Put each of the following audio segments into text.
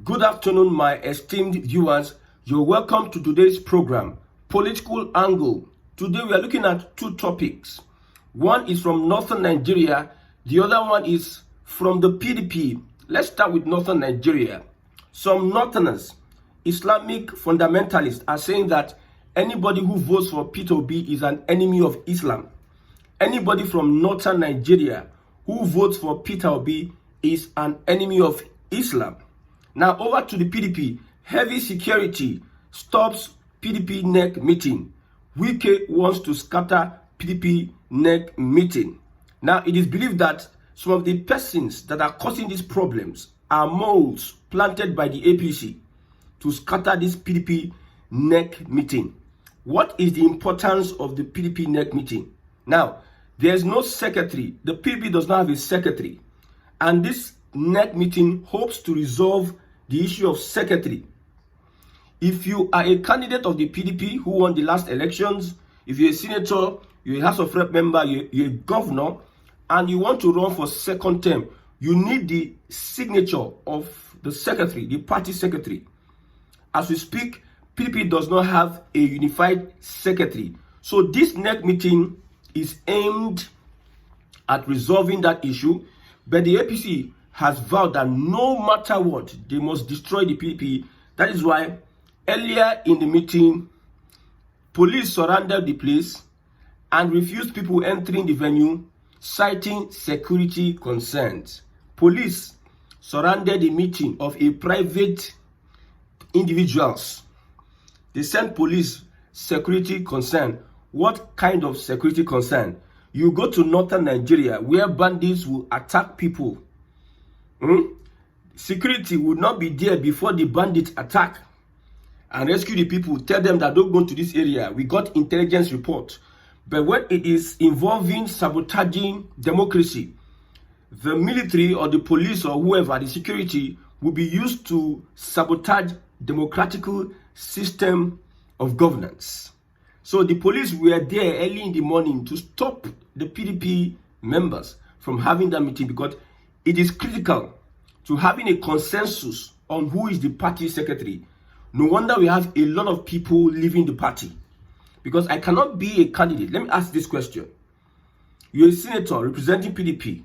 Good afternoon, my esteemed viewers. You're welcome to today's program, Political Angle. Today we are looking at two topics. One is from northern Nigeria, the other one is from the PDP. Let's start with northern Nigeria. Some northerners, Islamic fundamentalists, are saying that anybody who votes for Peter Obi is an enemy of Islam. Anybody from northern Nigeria who votes for Peter Obi is an enemy of Islam. Now over to the PDP. Heavy security stops PDP NEC meeting. Wike wants to scatter PDP NEC meeting. Now it is believed that some of the persons that are causing these problems are moles planted by the APC to scatter this PDP NEC meeting. What is the importance of the PDP NEC meeting? Now, there's no secretary. The PDP does not have a secretary. And this NEC meeting hopes to resolve the issue of secretary. If you are a candidate of the PDP who won the last elections, if you're a senator, you're a House of Rep member, you're a governor, and you want to run for second term, you need the signature of the secretary, the party secretary. As we speak, PDP does not have a unified secretary. So this NEC meeting is aimed at resolving that issue, but the APC has vowed that no matter what, they must destroy the PDP. That is why earlier in the meeting, police surrounded the place and refused people entering the venue, citing security concerns. Police surrounded the meeting of a private individuals. They sent police security concern. What kind of security concern? You go to northern Nigeria where bandits will attack people. Security would not be there before the bandits attack and rescue the people. Tell them that don't go to this area. We got intelligence report. But when it is involving sabotaging democracy, the military or the police or whoever, the security, will be used to sabotage democratic system of governance. So the police were there early in the morning to stop the PDP members from having that meeting, because it is critical to having a consensus on who is the party secretary. No wonder we have a lot of people leaving the party, because I cannot be a candidate. Let me ask this question. You're a senator representing PDP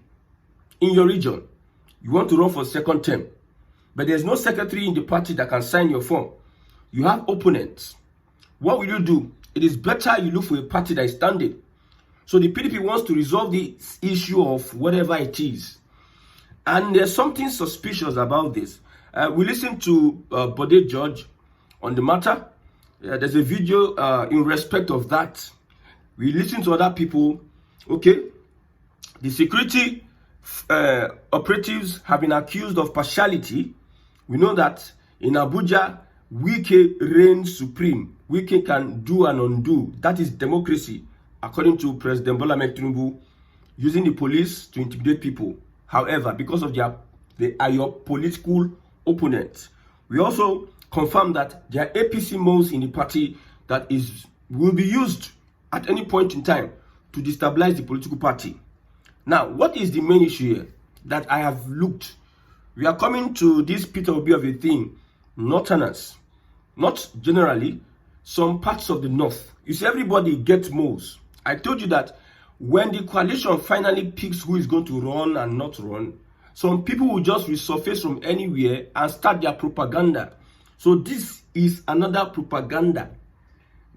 in your region. You want to run for second term, but there's no secretary in the party that can sign your form. You have opponents. What will you do? It is better you look for a party that is standing. So the PDP wants to resolve the issue of whatever it is. And there's something suspicious about this. We listened to Bode George on the matter. There's a video in respect of that. We listened to other people. Okay, the security operatives have been accused of partiality. We know that in Abuja, Wike reigns supreme. Wike can do and undo. That is democracy, according to President Bola Ahmed Tinubu, using the police to intimidate people. However, because of they are your political opponents. We also confirm that there are APC moles in the party that will be used at any point in time to destabilize the political party. Now, what is the main issue here that I have looked? We are coming to this Peter Obi of a thing. Northerners, not generally, some parts of the north. You see, everybody gets moles. I told you that when the coalition finally picks who is going to run and not run, some people will just resurface from anywhere and start their propaganda. So this is another propaganda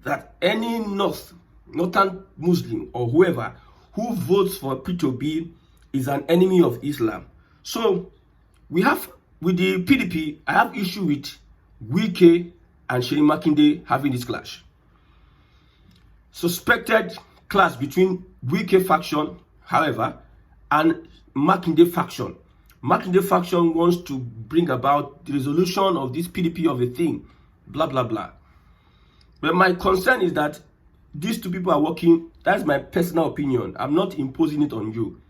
that any northern Muslim or whoever who votes for Peter Obi is an enemy of Islam. So we have, with the PDP, I have issue with Wike and Seyi Makinde having this clash. Suspected clash between Wike faction, however, and Makinde faction. Makinde faction wants to bring about the resolution of this PDP of a thing, blah, blah, blah. But my concern is that these two people are working. That's my personal opinion. I'm not imposing it on you.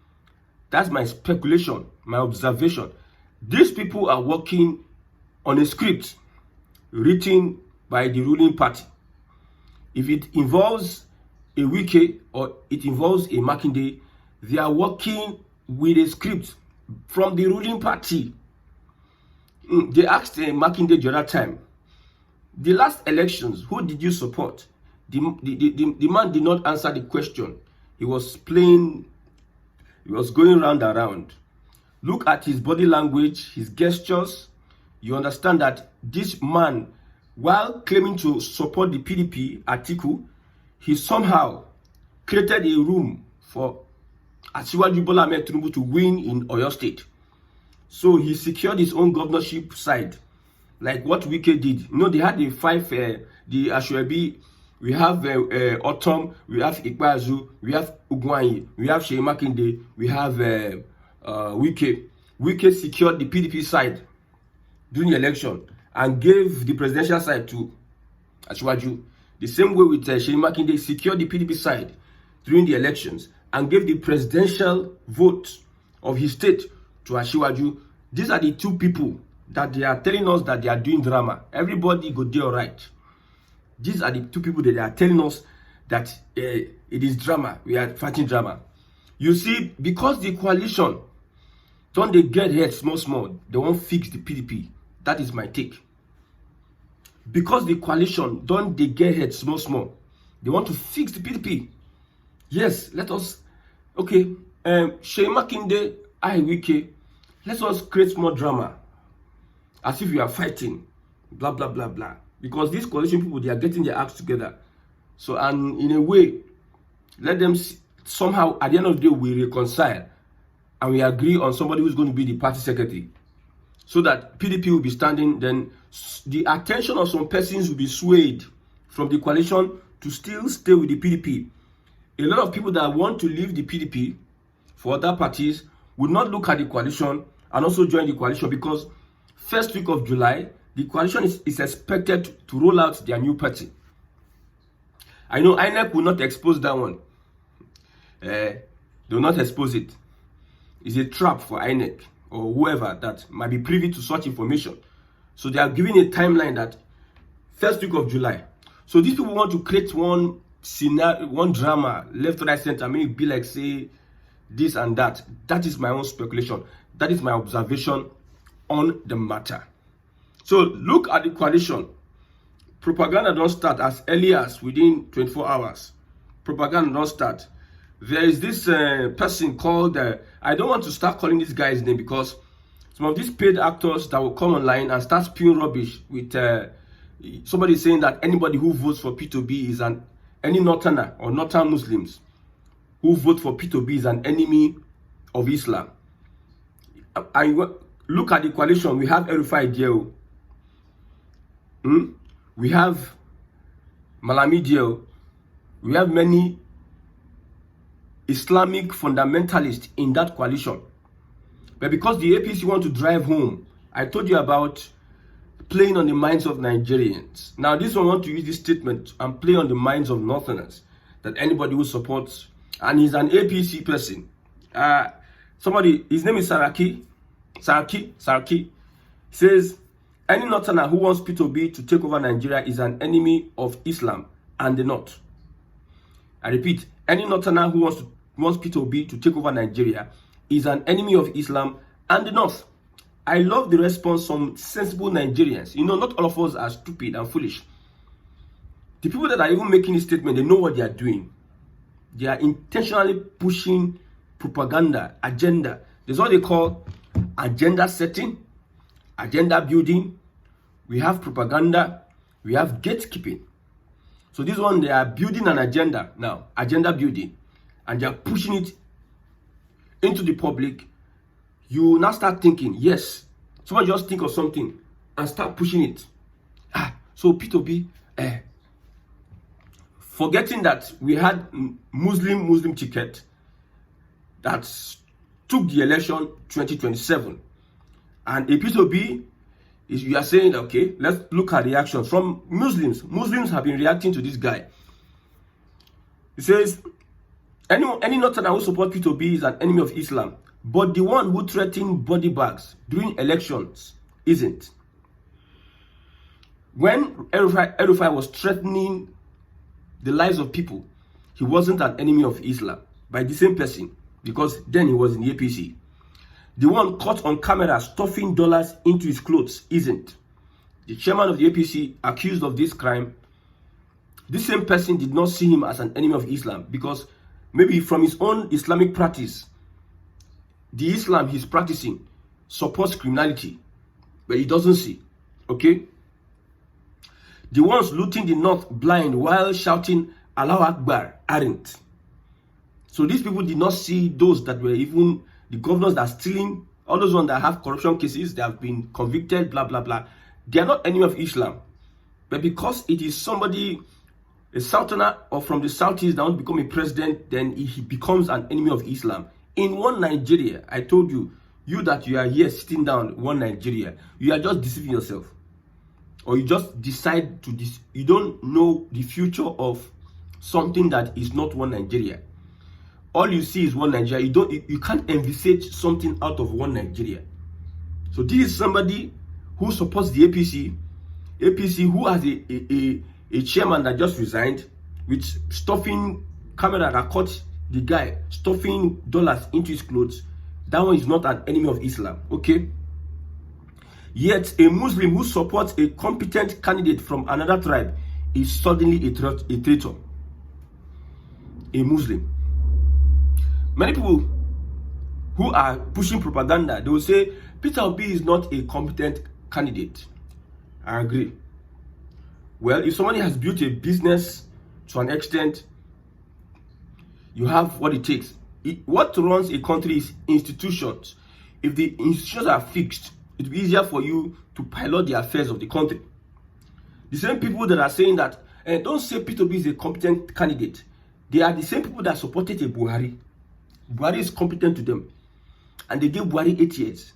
That's my speculation, my observation. These people are working on a script written by the ruling party. If it involves a Wike or it involves a Makinde, they are working with a script from the ruling party. They asked Makinde the other time, the last elections, who did you support? The man did not answer the question. He was playing, he was going round and round. Look at his body language, his gestures. You understand that this man, while claiming to support the PDP Atiku, he somehow created a room for Asiwaju Bola Ahmed Tinubu to win in Oyo State. So he secured his own governorship side, like what Wike did. You know, they had the five, the Ashwebi, we have Autumn, we have Ikpeazu, we have Ugwanyi, we have Seyi Makinde, we have Wike. Wike secured the PDP side during the election and gave the presidential side to Asiwaju. The same way with Seyi Makinde, secured the PDP side during the elections and gave the presidential vote of his state to Asiwaju. These are the two people that they are telling us that they are doing drama. Everybody go there, all right. These are the two people that they are telling us that it is drama. We are fighting drama. You see, because the coalition don't they get head small, they won't fix the PDP. That is my take. Because the coalition don't they get head small, they want to fix the PDP. Yes, let us. Okay, Seyi Makinde, Wike, let us create more drama, as if we are fighting, blah blah blah blah. Because these coalition people, they are getting their acts together. So, and in a way, let them somehow, at the end of the day, we reconcile and we agree on somebody who's going to be the party secretary, so that PDP will be standing. Then the attention of some persons will be swayed from the coalition to still stay with the PDP. A lot of people that want to leave the PDP for other parties would not look at the coalition and also join the coalition, because first week of July, the coalition is expected to roll out their new party. I know INEC will not expose that one. They will not expose it. It's a trap for INEC or whoever that might be privy to such information. So they are giving a timeline that first week of July. So these people want to create one scenario, one drama, left, right, center. I mean, be like, say, this and that. That is my own speculation. That is my observation on the matter. So look at the coalition. Propaganda don't start as early as within 24 hours. Propaganda don't start. There is this person called, I don't want to start calling this guy's name, because some of these paid actors that will come online and start spewing rubbish with somebody saying that anybody who votes for P2B is any Northerner or Northern Muslims who vote for P2B is an enemy of Islam. And look at the coalition. We have El-Rufai Dieo. We have Malami Dieo. We have many Islamic fundamentalists in that coalition. But because the APC want to drive home, I told you about playing on the minds of Nigerians. Now this one want to use this statement and play on the minds of Northerners, that anybody who supports, and he's an APC person. Somebody, his name is Saraki, says, any Northerner who wants P2B to take over Nigeria is an enemy of Islam and the North. I repeat, any Northerner who wants P2B to take over Nigeria is an enemy of Islam and the North. I love the response from sensible Nigerians. You know, not all of us are stupid and foolish. The people that are even making this statement, they know what they are doing. They are intentionally pushing propaganda, agenda. There's what they call agenda setting, agenda building. We have propaganda, we have gatekeeping. So this one, they are building an agenda now, agenda building, and they are pushing it into the public. You now start thinking, yes, someone just think of something and start pushing it. So P2B, forgetting that we had Muslim ticket that took the election 2027, and a P2B is, you are saying, okay, let's look at reactions from Muslims. Muslims have been reacting to this guy. He says, any Northerner who supports P2B is an enemy of Islam, but the one who threatened body bags during elections isn't. When El-Rufai was threatening the lives of people, he wasn't an enemy of Islam by the same person, because then he was in the APC. The one caught on camera stuffing dollars into his clothes isn't. The chairman of the APC accused of this crime, this same person did not see him as an enemy of Islam, because maybe from his own Islamic practice, the Islam he's practicing supports criminality, but he doesn't see. Okay? The ones looting the north blind while shouting Allahu Akbar aren't. So these people did not see those that were even the governors that are stealing, all those ones that have corruption cases, they have been convicted, blah, blah, blah. They are not enemy of Islam. But because it is somebody, a southerner or from the southeast that wants to become a president, then he becomes an enemy of Islam. In one Nigeria, I told you, you that you are here sitting down, one Nigeria, you are just deceiving yourself. Or you just decide to, you don't know the future of something that is not one Nigeria. All you see is one Nigeria. You can't envisage something out of one Nigeria. So this is somebody who supports the APC who has a chairman that just resigned, with stuffing camera that caught the guy stuffing dollars into his clothes. That one is not an enemy of Islam, okay? Yet a Muslim who supports a competent candidate from another tribe is suddenly a traitor. A Muslim. Many people who are pushing propaganda, they will say Peter Obi is not a competent candidate. I agree. Well, if somebody has built a business to an extent, you have what it takes. What runs a country is institutions. If the institutions are fixed, it will be easier for you to pilot the affairs of the country. The same people that are saying that, don't say Peter Obi is a competent candidate, they are the same people that supported a Buhari. Buhari is competent to them. And they gave Buhari 8 years.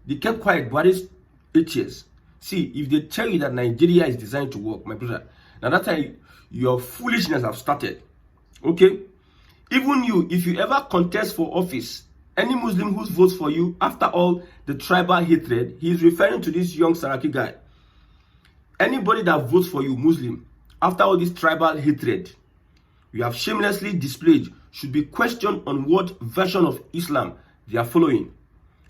They kept quiet, Buhari's 8 years. See, if they tell you that Nigeria is designed to work, my brother, now that time your foolishness have started. Okay? Even you, if you ever contest for office, any Muslim who votes for you, after all the tribal hatred, he is referring to this young Saraki guy. Anybody that votes for you, Muslim, after all this tribal hatred you have shamelessly displayed, should be questioned on what version of Islam they are following.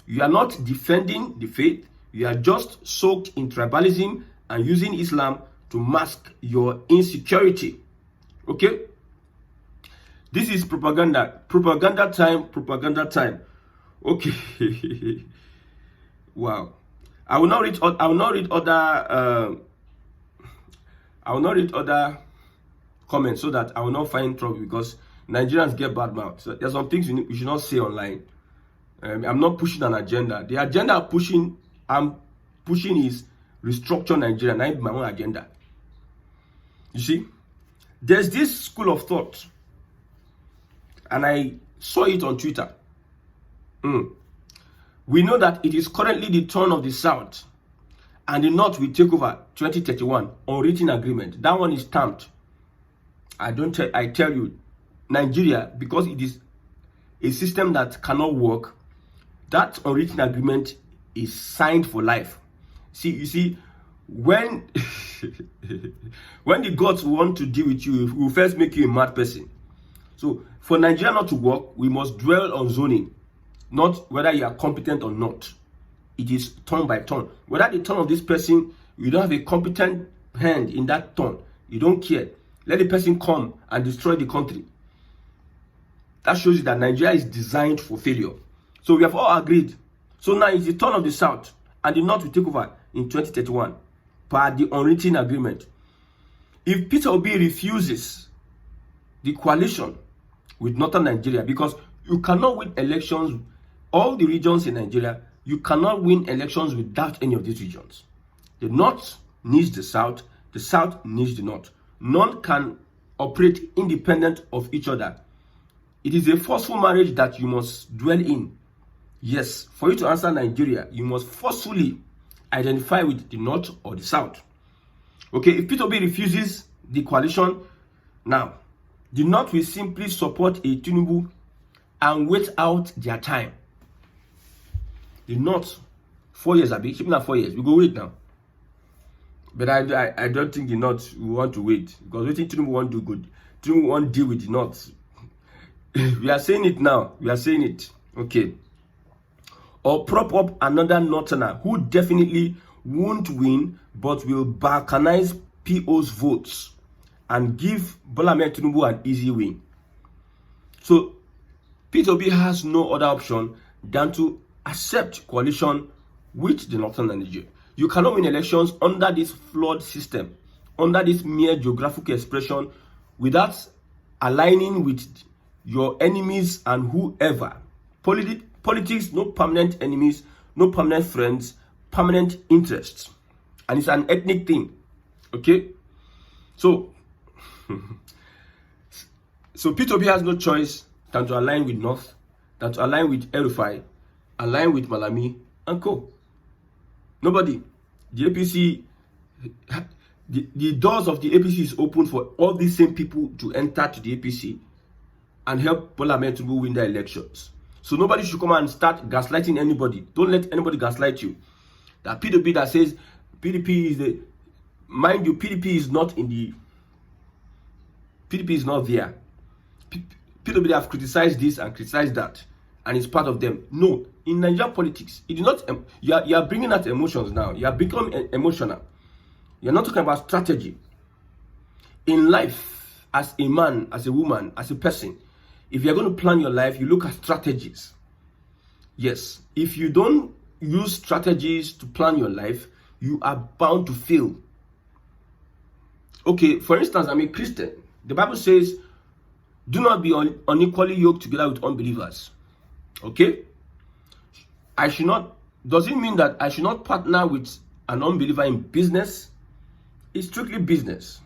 You are not defending the faith, you are just soaked in tribalism and using Islam to mask your insecurity. Okay? This is propaganda. Propaganda time. Okay. Wow. I will not read other comments so that I will not find trouble, because Nigerians get bad mouth. So there's some things you should not say online. I'm not pushing an agenda. The agenda I'm pushing is restructure Nigeria, and I have my own agenda. You see, there's this school of thought, and I saw it on Twitter. We know that it is currently the turn of the South, and the North will take over 2031 on written agreement. That one is stamped. I tell you, Nigeria, because it is a system that cannot work, that unwritten agreement is signed for life. See, you see, when when the gods want to deal with you, we will first make you a mad person. So for Nigeria not to work, we must dwell on zoning, not whether you are competent or not. It is turn by turn. Whether the turn of this person, you don't have a competent hand in that turn, you don't care. Let the person come and destroy the country. That shows you that Nigeria is designed for failure. So we have all agreed. So now it's the turn of the South, and the North will take over in 2031 per the unwritten agreement. If Peter Obi refuses the coalition with Northern Nigeria, because you cannot win elections, all the regions in Nigeria, you cannot win elections without any of these regions. The North needs the South needs the North. None can operate independent of each other. It is a forceful marriage that you must dwell in. Yes, for you to answer Nigeria, you must forcefully identify with the North or the South. Okay, if Peter Obi refuses the coalition, now, the North will simply support a Tinubu and wait out their time. The North, 4 years, Abi, keep now 4 years, we go wait now. But I don't think the North will want to wait, because we think Tinubu won't do good. Tinubu won't deal with the North. We are saying it now. We are saying it. Okay. or prop up another northerner who definitely won't win but will balkanize PO's votes and give Bola Ahmed Tinubu an easy win. So Peter Obi has no other option than to accept coalition with the northern Nigeria. You cannot win elections under this flawed system, under this mere geographical expression, without aligning with your enemies and whoever. Politics, no permanent enemies, no permanent friends, permanent interests. And it's an ethnic thing. Okay? So Peter Obi has no choice than to align with North, than to align with El-Rufai, align with Malami and co. Nobody. The APC, the doors of the APC is open for all these same people to enter to the APC and help Bola Ahmed Tinubu win the elections. So nobody should come and start gaslighting anybody. Don't let anybody gaslight you. That PDP that says PDP is the, mind you, PDP is not in the, PDP is not there. PDP, they have criticized this and criticized that, and it's part of them. No, in Nigerian politics, it is not. You are bringing out emotions now. You have become emotional. You are not talking about strategy. In life, as a man, as a woman, as a person, if you are going to plan your life, you look at strategies. Yes, if you don't use strategies to plan your life, you are bound to fail. Okay, for instance, I'm a Christian. The Bible says, do not be unequally yoked together with unbelievers. Okay? I should not, does it mean that I should not partner with an unbeliever in business? It's strictly business.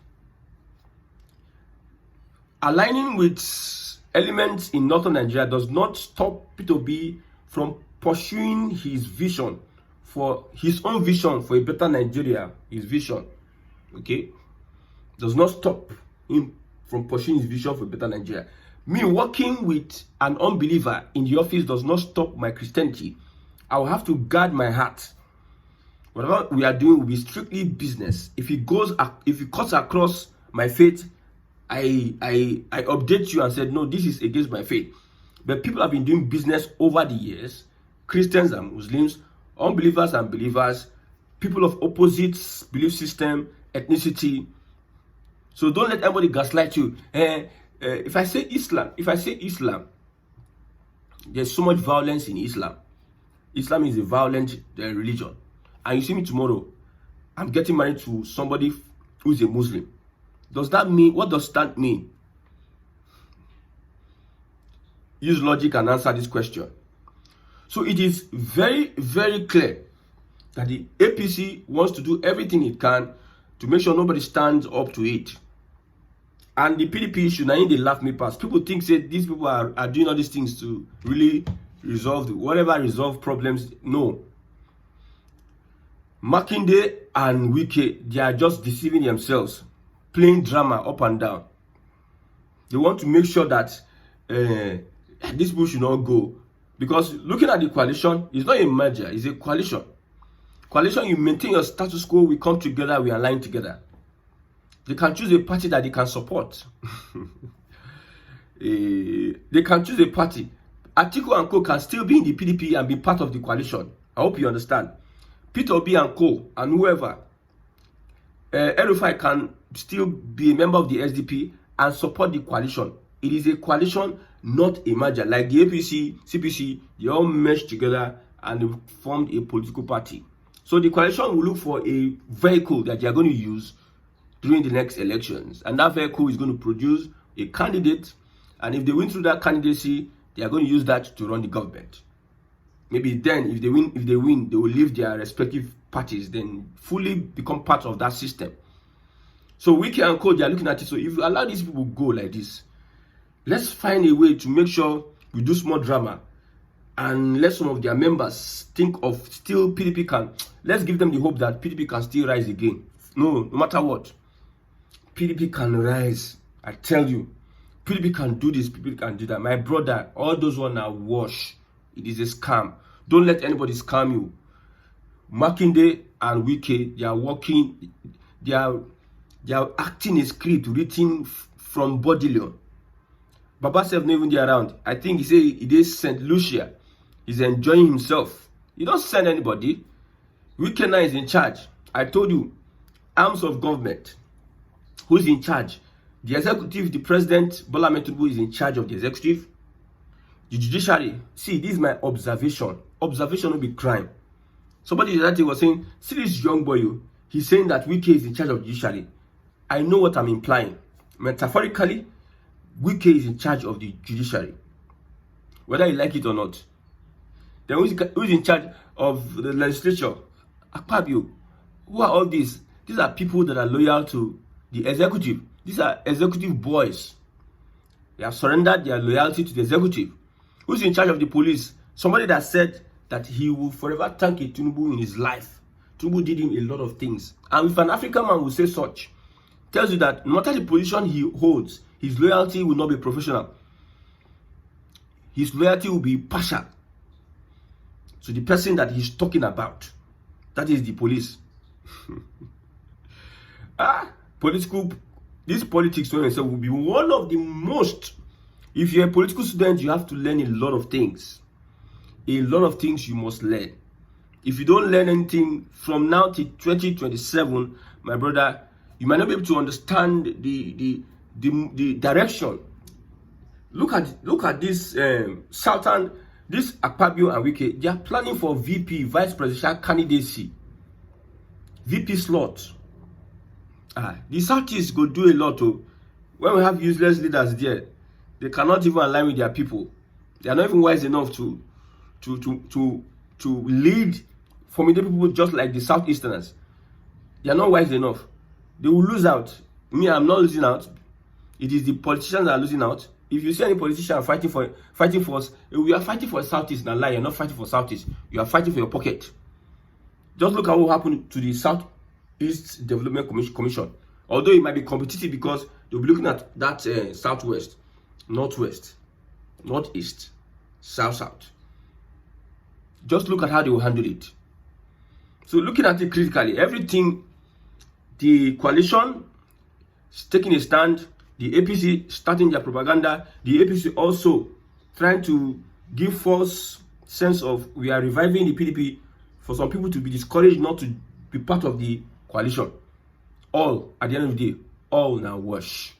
Aligning with elements in northern Nigeria does not stop Peter Obi from pursuing his vision, for his own vision for a better Nigeria, his vision. Okay? Does not stop him from pursuing his vision for a better Nigeria. Me working with an unbeliever in the office does not stop my Christianity. I will have to guard my heart. Whatever we are doing will be strictly business. If it cuts across my faith, I update you and said, no, this is against my faith. But people have been doing business over the years, Christians and Muslims, unbelievers and believers, people of opposite belief system, ethnicity. So don't let anybody gaslight you. If I say Islam, there's so much violence in Islam. Islam is a violent religion. And you see me tomorrow, I'm getting married to somebody who's a Muslim. Does that mean, what does that mean? Use logic and answer this question. So it is very, very clear that the APC wants to do everything it can to make sure nobody stands up to it. And the PDP issue, now they laugh me past. People think that these people are doing all these things to really resolve problems. No. Makinde and Wike, they are just deceiving themselves, playing drama up and down. They want to make sure that this bill should not go. Because looking at the coalition, it's not a merger, it's a coalition. Coalition, you maintain your status quo, we come together, we align together. They can choose a party that they can support. They can choose a party. Atiku and Co can still be in the PDP and be part of the coalition. I hope you understand. Peter Obi and Co and whoever, El-Rufai can still be a member of the SDP and support the coalition. It is a coalition, not a merger. Like the APC, CPC, they all meshed together and formed a political party. So the coalition will look for a vehicle that they are going to use during the next elections, and that vehicle is going to produce a candidate, and if they win through that candidacy, they are going to use that to run the government. Maybe then, if they win, they will leave their respective parties, then fully become part of that system. So Wike and Co, they are looking at it. So if you allow these people go like this, let's find a way to make sure we do small drama and let some of their members think of still PDP can, let's give them the hope that PDP can still rise again. No matter what, PDP can rise. I tell you, PDP can do this, PDP can do that. My brother, all those ones are wash. It is a scam. Don't let anybody scam you. Makinde and Wike, they are working, they are acting a script written from Bodilion. Baba Sef not even there around. I think he say he did St. Lucia. He's enjoying himself. You don't send anybody. Wike now is in charge. I told you, arms of government. Who's in charge? The executive, the president, Bola Ahmed Tinubu is in charge of the executive. The judiciary. See, this is my observation. Observation will be crime. Somebody that day was saying, see this young boy, he's saying that Wike is in charge of the judiciary. I know what I'm implying. Metaphorically, Wike is in charge of the judiciary. Whether you like it or not. Then who's in charge of the legislature? Akpabio. Who are all these? These are people that are loyal to the executive. These are executive boys. They have surrendered their loyalty to the executive. Who's in charge of the police? Somebody that said that he will forever thank a Tinubu in his life. Tinubu did him a lot of things. And if an African man will say such, tells you that no matter the position he holds, his loyalty will not be professional. His loyalty will be partial to the person that he's talking about. That is the police. This politics will be one of the most. If you're a political student, you have to learn a lot of things. A lot of things you must learn. If you don't learn anything from now to 2027, my brother, you might not be able to understand the direction. Look at this Southern, this Akpabio and Wike. They are planning for VP, vice presidential candidacy. VP slot. The Southeast go do a lot. When we have useless leaders there, they cannot even align with their people. They are not even wise enough to lead formidable people just like the Southeasterners. They are not wise enough. They will lose out. Me, I'm not losing out. It is the politicians that are losing out. If you see any politician fighting for us, we are fighting for Southeast. Now lie, you're not fighting for Southeast. You are fighting for your pocket. Just look at what happened to the Southeast Development Commission. Although it might be competitive because they'll be looking at that Southwest, Northwest, Northeast, South. Just look at how they will handle it. So looking at it critically, everything, the coalition is taking a stand, the APC starting their propaganda, the APC also trying to give false sense of we are reviving the PDP for some people to be discouraged not to be part of the coalition. All, at the end of the day, all now wash.